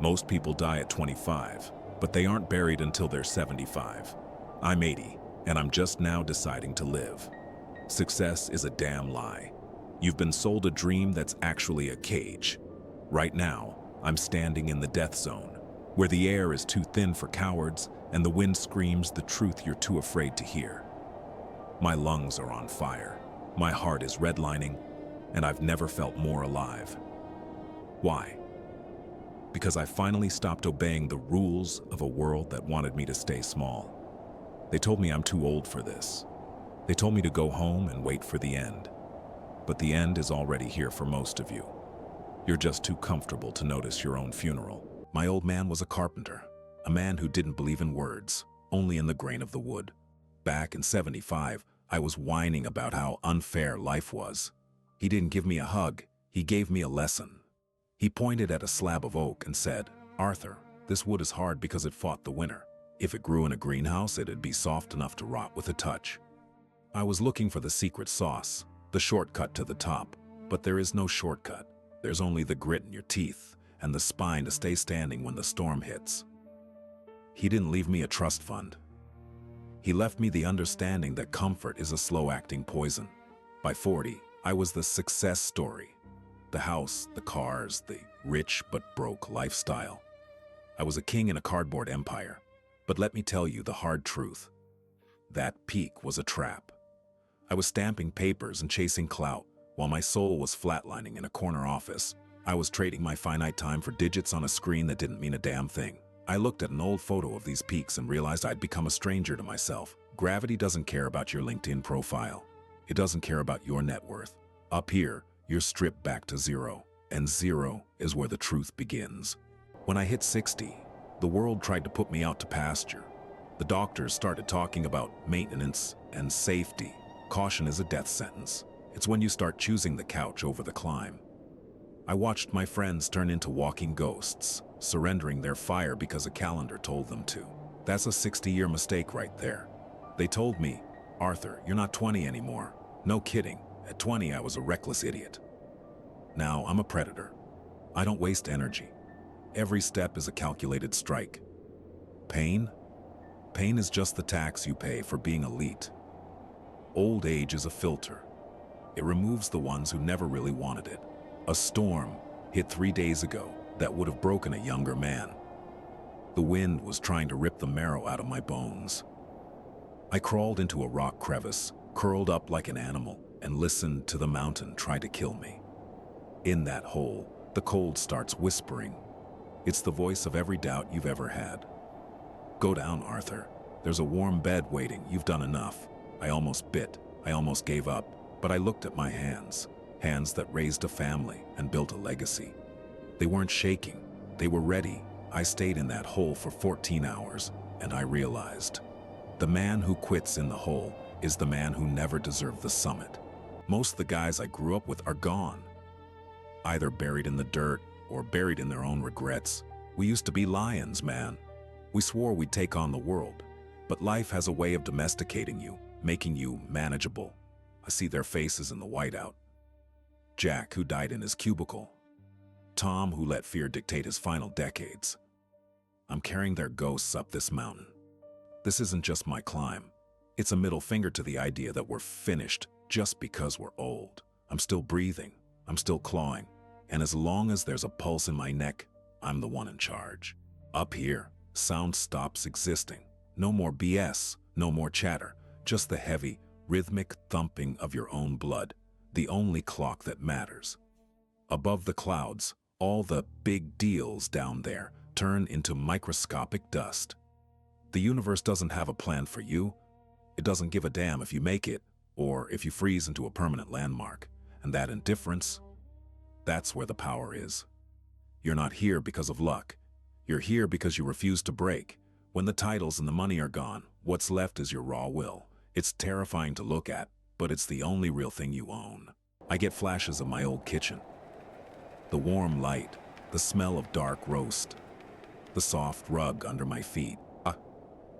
Most people die at 25, but they aren't buried until they're 75. I'm 80, and I'm just now deciding to live. Success is a damn lie. You've been sold a dream that's actually a cage. Right now, I'm standing in the death zone, where the air is too thin for cowards and the wind screams the truth you're too afraid to hear. My lungs are on fire, my heart is redlining, and I've never felt more alive. Why? Because I finally stopped obeying the rules of a world that wanted me to stay small. They told me I'm too old for this. They told me to go home and wait for the end. But the end is already here for most of you. You're just too comfortable to notice your own funeral. My old man was a carpenter, a man who didn't believe in words, only in the grain of the wood. Back in '75, I was whining about how unfair life was. He didn't give me a hug, he gave me a lesson. He pointed at a slab of oak and said, "Arthur, this wood is hard because it fought the winter. If it grew in a greenhouse, it'd be soft enough to rot with a touch." I was looking for the secret sauce, the shortcut to the top, but there is no shortcut. There's only the grit in your teeth and the spine to stay standing when the storm hits. He didn't leave me a trust fund. He left me the understanding that comfort is a slow-acting poison. By 40, I was the success story. The house, the cars, the rich but broke lifestyle. I was a king in a cardboard empire. But let me tell you the hard truth. That peak was a trap. I was stamping papers and chasing clout, while my soul was flatlining in a corner office. I was trading my finite time for digits on a screen that didn't mean a damn thing. I looked at an old photo of these peaks and realized I'd become a stranger to myself. Gravity doesn't care about your LinkedIn profile. It doesn't care about your net worth. Up here, you're stripped back to zero, and zero is where the truth begins. When I hit 60, the world tried to put me out to pasture. The doctors started talking about maintenance and safety. Caution is a death sentence. It's when you start choosing the couch over the climb. I watched my friends turn into walking ghosts, surrendering their fire because a calendar told them to. That's a 60-year mistake right there. They told me, "Arthur, you're not 20 anymore." No kidding. At 20, I was a reckless idiot. Now I'm a predator. I don't waste energy. Every step is a calculated strike. Pain? Pain is just the tax you pay for being elite. Old age is a filter. It removes the ones who never really wanted it. A storm hit 3 days ago that would have broken a younger man. The wind was trying to rip the marrow out of my bones. I crawled into a rock crevice, curled up like an animal, and listened to the mountain try to kill me. In that hole, the cold starts whispering. It's the voice of every doubt you've ever had. "Go down, Arthur. There's a warm bed waiting. You've done enough." I almost bit. I almost gave up. But I looked at my hands. Hands that raised a family and built a legacy. They weren't shaking. They were ready. I stayed in that hole for 14 hours, and I realized the man who quits in the hole is the man who never deserved the summit. Most of the guys I grew up with are gone. Either buried in the dirt or buried in their own regrets. We used to be lions, man. We swore we'd take on the world. But life has a way of domesticating you, making you manageable. I see their faces in the whiteout. Jack, who died in his cubicle. Tom, who let fear dictate his final decades. I'm carrying their ghosts up this mountain. This isn't just my climb. It's a middle finger to the idea that we're finished just because we're old. I'm still breathing. I'm still clawing. And as long as there's a pulse in my neck, I'm the one in charge. Up here, sound stops existing. No more BS, no more chatter, just the heavy, rhythmic thumping of your own blood, the only clock that matters. Above the clouds, all the big deals down there turn into microscopic dust. The universe doesn't have a plan for you. It doesn't give a damn if you make it or if you freeze into a permanent landmark. And that indifference, that's where the power is. You're not here because of luck. You're here because you refuse to break. When the titles and the money are gone, what's left is your raw will. It's terrifying to look at, but it's the only real thing you own. I get flashes of my old kitchen. The warm light, the smell of dark roast, the soft rug under my feet.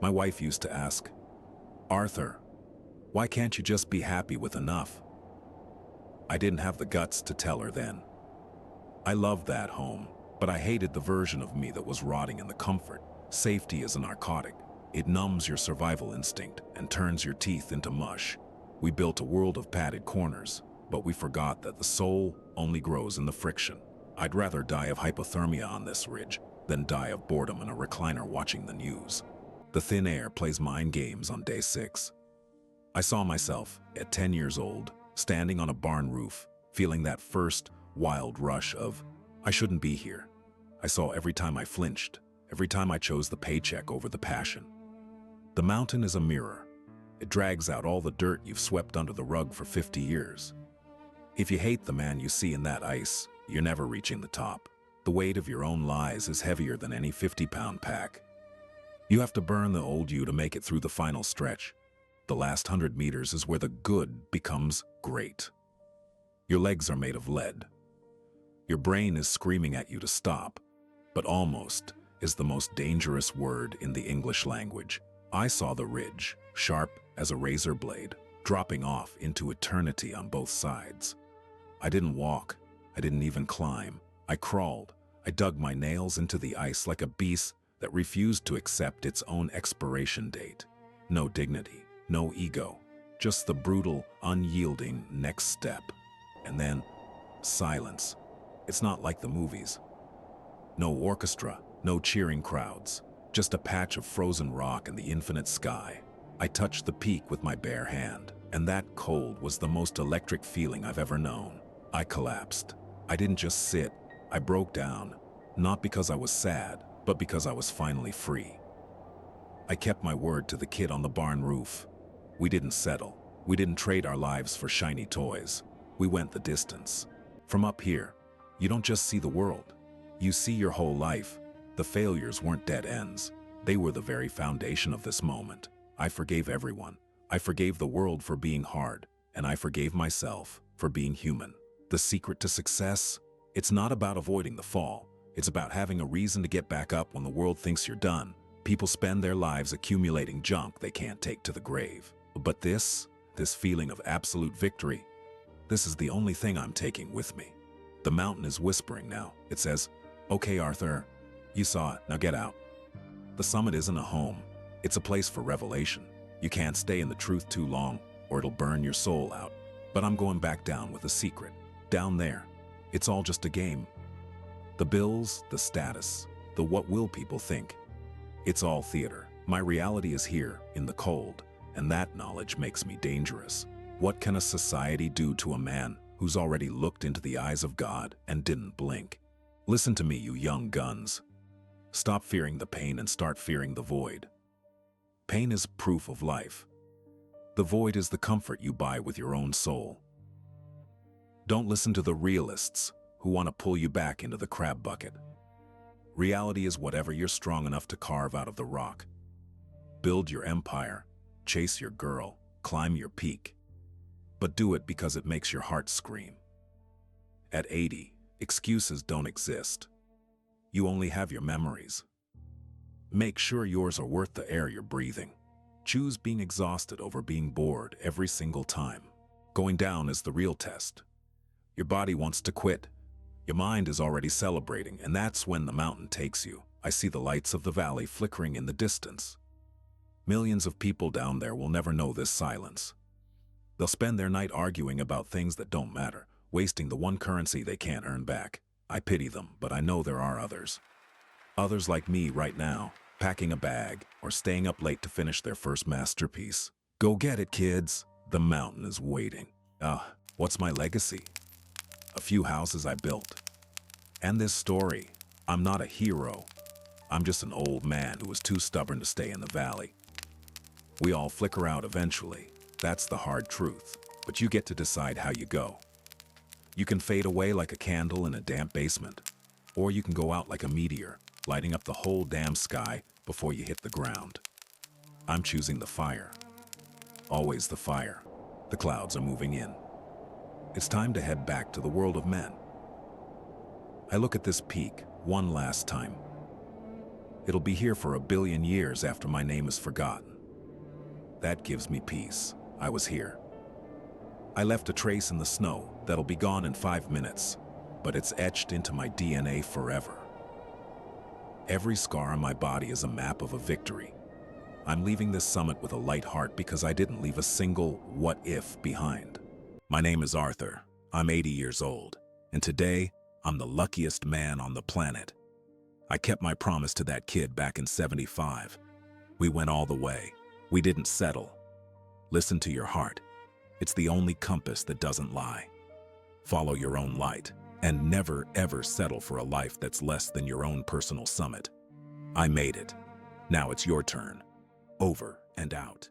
My wife used to ask, "Arthur, why can't you just be happy with enough?" I didn't have the guts to tell her then. I loved that home. But I hated the version of me that was rotting in the comfort. Safety is a narcotic. It numbs your survival instinct and turns your teeth into mush. We built a world of padded corners, but we forgot that the soul only grows in the friction. I'd rather die of hypothermia on this ridge than die of boredom in a recliner watching the news. The thin air plays mind games on day 6. I saw myself, at 10 years old, standing on a barn roof, feeling that first wild rush of, I shouldn't be here. I saw every time I flinched, every time I chose the paycheck over the passion. The mountain is a mirror. It drags out all the dirt you've swept under the rug for 50 years. If you hate the man you see in that ice, you're never reaching the top. The weight of your own lies is heavier than any 50-pound pack. You have to burn the old you to make it through the final stretch. The last 100 meters is where the good becomes great. Your legs are made of lead. Your brain is screaming at you to stop, but almost is the most dangerous word in the English language. I saw the ridge, sharp as a razor blade, dropping off into eternity on both sides. I didn't walk. I didn't even climb. I crawled. I dug my nails into the ice like a beast that refused to accept its own expiration date. No dignity, no ego, just the brutal, unyielding next step. And then, silence. It's not like the movies. No orchestra, no cheering crowds, just a patch of frozen rock and the infinite sky. I touched the peak with my bare hand, and that cold was the most electric feeling I've ever known. I collapsed. I didn't just sit, I broke down, not because I was sad, but because I was finally free. I kept my word to the kid on the barn roof. We didn't settle. We didn't trade our lives for shiny toys. We went the distance. From up here, you don't just see the world. You see your whole life. The failures weren't dead ends. They were the very foundation of this moment. I forgave everyone. I forgave the world for being hard, and I forgave myself for being human. The secret to success? It's not about avoiding the fall. It's about having a reason to get back up when the world thinks you're done. People spend their lives accumulating junk they can't take to the grave. But this feeling of absolute victory, this is the only thing I'm taking with me. The mountain is whispering now. It says, "Okay, Arthur, you saw it, now get out." The summit isn't a home. It's a place for revelation. You can't stay in the truth too long, or it'll burn your soul out. But I'm going back down with a secret. Down there, it's all just a game. The bills, the status, the what will people think. It's all theater. My reality is here, in the cold, and that knowledge makes me dangerous. What can a society do to a man who's already looked into the eyes of God and didn't blink? Listen to me, you young guns. Stop fearing the pain and start fearing the void. Pain is proof of life. The void is the comfort you buy with your own soul. Don't listen to the realists who want to pull you back into the crab bucket. Reality is whatever you're strong enough to carve out of the rock. Build your empire, chase your girl, climb your peak. But do it because it makes your heart scream. At 80, excuses don't exist. You only have your memories. Make sure yours are worth the air you're breathing. Choose being exhausted over being bored every single time. Going down is the real test. Your body wants to quit. Your mind is already celebrating, and that's when the mountain takes you. I see the lights of the valley flickering in the distance. Millions of people down there will never know this silence. They'll spend their night arguing about things that don't matter, wasting the one currency they can't earn back. I pity them, but I know there are others. Others like me right now, packing a bag or staying up late to finish their first masterpiece. Go get it, kids. The mountain is waiting. What's my legacy? A few houses I built. And this story. I'm not a hero. I'm just an old man who was too stubborn to stay in the valley. We all flicker out eventually. That's the hard truth. But you get to decide how you go. You can fade away like a candle in a damp basement. Or you can go out like a meteor, lighting up the whole damn sky before you hit the ground. I'm choosing the fire. Always the fire. The clouds are moving in. It's time to head back to the world of men. I look at this peak one last time. It'll be here for 1 billion years after my name is forgotten. That gives me peace. I was here. I left a trace in the snow that'll be gone in 5 minutes, but it's etched into my DNA forever. Every scar on my body is a map of a victory. I'm leaving this summit with a light heart because I didn't leave a single what if behind. My name is Arthur. I'm 80 years old, and today I'm the luckiest man on the planet. I kept my promise to that kid back in '75. We went all the way. We didn't settle. Listen to your heart. It's the only compass that doesn't lie. Follow your own light, and never ever settle for a life that's less than your own personal summit. I made it. Now it's your turn. Over and out.